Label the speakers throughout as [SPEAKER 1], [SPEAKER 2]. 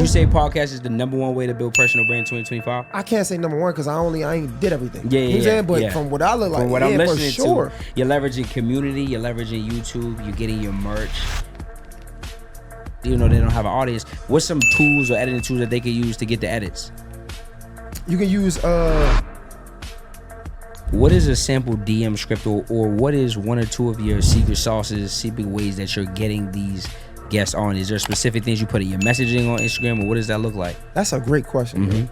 [SPEAKER 1] you say podcast is the #1 way to build personal brand in 2025?
[SPEAKER 2] I can't say number one because I ain't did everything.
[SPEAKER 1] Yeah,
[SPEAKER 2] you know what I'm saying? But from what I look like,
[SPEAKER 1] from what I'm listening
[SPEAKER 2] for sure.
[SPEAKER 1] to, you're leveraging community, you're leveraging YouTube, you're getting your merch. You know, they don't have an audience. What's some tools or editing tools that they can use to get the edits?
[SPEAKER 2] You can use
[SPEAKER 1] what is a sample DM script, or what is one or two of your secret sauces, secret ways that you're getting these guests on? Is there specific things you put in your messaging on Instagram, or what does that look like?
[SPEAKER 2] That's a great question. Man.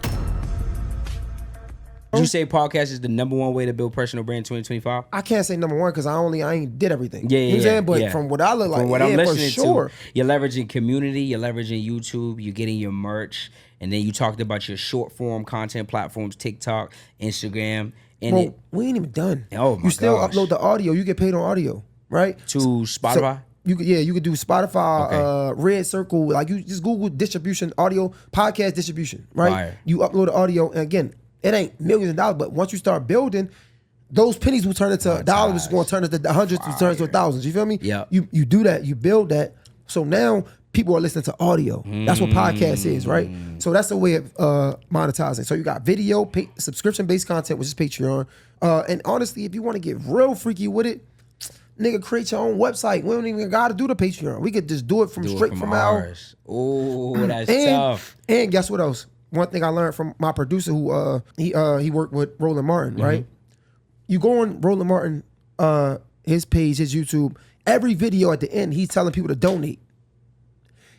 [SPEAKER 1] Would you say podcast is the #1 way to build personal brand in 2025?
[SPEAKER 2] I can't say number one because I ain't did everything.
[SPEAKER 1] Yeah,
[SPEAKER 2] you know what I'm saying? But from what I look like,
[SPEAKER 1] from what I'm listening
[SPEAKER 2] for sure.
[SPEAKER 1] to, you're leveraging community, you're leveraging YouTube, you're getting your merch, and then you talked about your short form content platforms, TikTok, Instagram, and
[SPEAKER 2] Bro, we ain't even done.
[SPEAKER 1] Oh my
[SPEAKER 2] You still
[SPEAKER 1] gosh.
[SPEAKER 2] upload the audio. You get paid on audio, right?
[SPEAKER 1] To Spotify.
[SPEAKER 2] So you could do Spotify,
[SPEAKER 1] Okay.
[SPEAKER 2] Red Circle. Like you just Google distribution, audio podcast distribution, right?
[SPEAKER 1] Fire.
[SPEAKER 2] You upload the audio, and again, it ain't millions of dollars, but once you start building, those pennies will turn into dollars. It's going to turn into hundreds, will turn into thousands. You feel me?
[SPEAKER 1] Yeah.
[SPEAKER 2] You do that. You build that. So now people are listening to audio. That's what podcast is, right? So that's the way of monetizing. So you got video, subscription-based content, which is Patreon. And honestly, if you want to get real freaky with it, nigga, create your own website. We don't even got to do the Patreon. We could just do it from straight from ours.
[SPEAKER 1] Oh, that's tough.
[SPEAKER 2] And guess what else? One thing I learned from my producer, who he worked with Roland Martin, right? You go on Roland Martin, his page, his YouTube. Every video at the end, he's telling people to donate.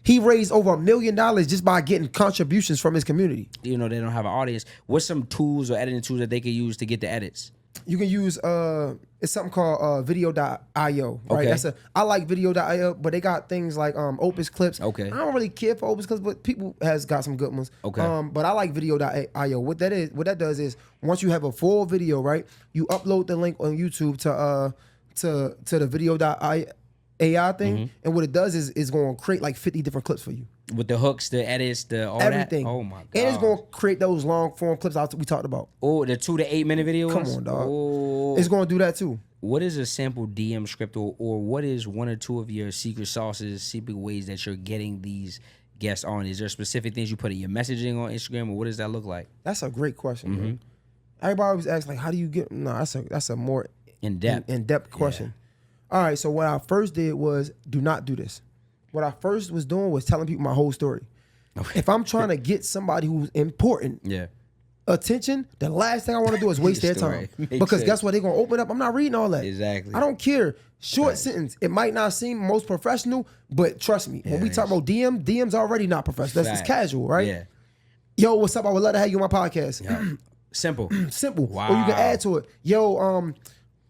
[SPEAKER 2] He raised over $1 million just by getting contributions from his community.
[SPEAKER 1] You know, they don't have an audience. What's some tools or editing tools that they can use to get the edits?
[SPEAKER 2] You can use it's something called video.io, right?
[SPEAKER 1] Okay.
[SPEAKER 2] I like video.io, but they got things like Opus Clips.
[SPEAKER 1] Okay.
[SPEAKER 2] I don't really care for Opus Clips, but people has got some good ones.
[SPEAKER 1] Okay.
[SPEAKER 2] But I like video.io. What that does is once you have a full video, right? You upload the link on YouTube to the video.io AI thing, and what it does is it's going to create like 50 different clips for you.
[SPEAKER 1] With the hooks, the edits, the all
[SPEAKER 2] Everything.
[SPEAKER 1] that? Oh my God.
[SPEAKER 2] And it's going to create those long form clips we talked about.
[SPEAKER 1] Oh, the 2 to 8 minute videos?
[SPEAKER 2] Come on, dog.
[SPEAKER 1] Oh.
[SPEAKER 2] It's going to do that too.
[SPEAKER 1] What is a sample DM script, or what is one or two of your secret sauces, secret ways that you're getting these guests on? Is there specific things you put in your messaging on Instagram, or what does that look like?
[SPEAKER 2] That's a great question, man. Everybody always asks, like, how do you get... No, that's a more in-depth question. Yeah. All right, so what I first did was do not do this. What I first was doing was telling people my whole story. Okay. If I'm trying to get somebody who's important attention, the last thing I want to do is waste their time. Because guess what? They're going to open up. I'm not reading all that.
[SPEAKER 1] Exactly.
[SPEAKER 2] I don't care. Short sentence. It might not seem most professional, but trust me, when we talk about DM's already not professional. That's just casual, right? Yeah. Yo, what's up? I would love to have you on my podcast.
[SPEAKER 1] Yeah. Simple.
[SPEAKER 2] Simple.
[SPEAKER 1] Wow.
[SPEAKER 2] Or you can add to it. Yo,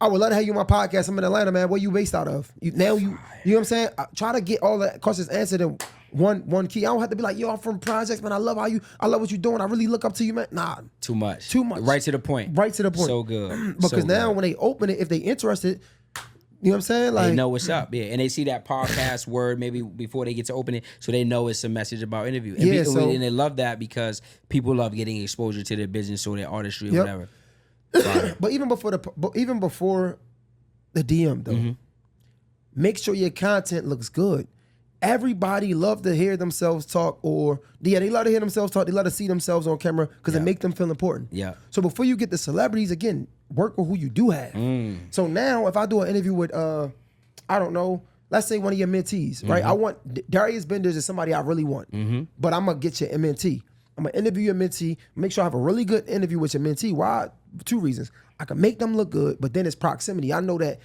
[SPEAKER 2] I would love to have you on my podcast. I'm in Atlanta, man. Where you based out of? You know what I'm saying? I try to get all the questions answered in one key. I don't have to be like, yo, I'm from projects, man. I love what you're doing. I really look up to you, man. Nah.
[SPEAKER 1] Too much.
[SPEAKER 2] Right
[SPEAKER 1] to the point.
[SPEAKER 2] So
[SPEAKER 1] good.
[SPEAKER 2] Because now when they open it, if they interested, you know what I'm saying? Like,
[SPEAKER 1] they know what's up, and they see that podcast word maybe before they get to open it, so they know it's a message about interview. And, and they love that because people love getting exposure to their business or their artistry or whatever.
[SPEAKER 2] But even before the DM though, make sure your content looks good. Everybody love to hear themselves talk, or they love to hear themselves talk. They love to see themselves on camera because it make them feel important. Yeah. So before you get the celebrities, again, work with who you do have. So now, if I do an interview with, I don't know, let's say one of your mentees, right? I want Darius Benders is somebody I really want, but I'm gonna get your mentee. I'm gonna interview your mentee. Make sure I have a really good interview with your mentee. Why? 2 reasons. I can make them look good, but then it's proximity. I know that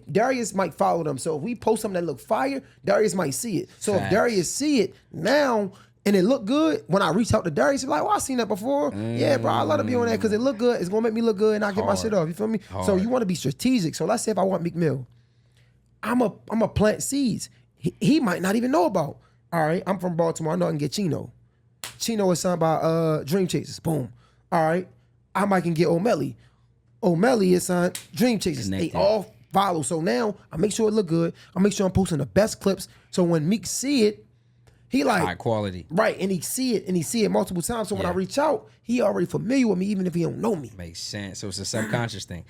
[SPEAKER 2] Darius might follow them. So if we post something that look fire, Darius might see it. So if Darius see it now and it look good, when I reach out to Darius, he's like, "Oh, I seen that before. Yeah, bro, I love to be on that because it look good. It's gonna make me look good, and I get my shit off. You feel me? So you want to be strategic. So let's say if I want Meek Mill, I'm a plant seeds. He might not even know about. All right, I'm from Baltimore. I know I can get Chino. Chino is signed by Dream Chasers. Boom. All right, I might can get O'Malley. O'Malley is signed Dream Chasers. They all follow. So now I make sure it look good. I make sure I'm posting the best clips. So when Meek see it, he like
[SPEAKER 1] high quality. Right.
[SPEAKER 2] And he see it multiple times. So when I reach out, he already familiar with me, even if he don't know me.
[SPEAKER 1] Makes sense. So it's a subconscious thing.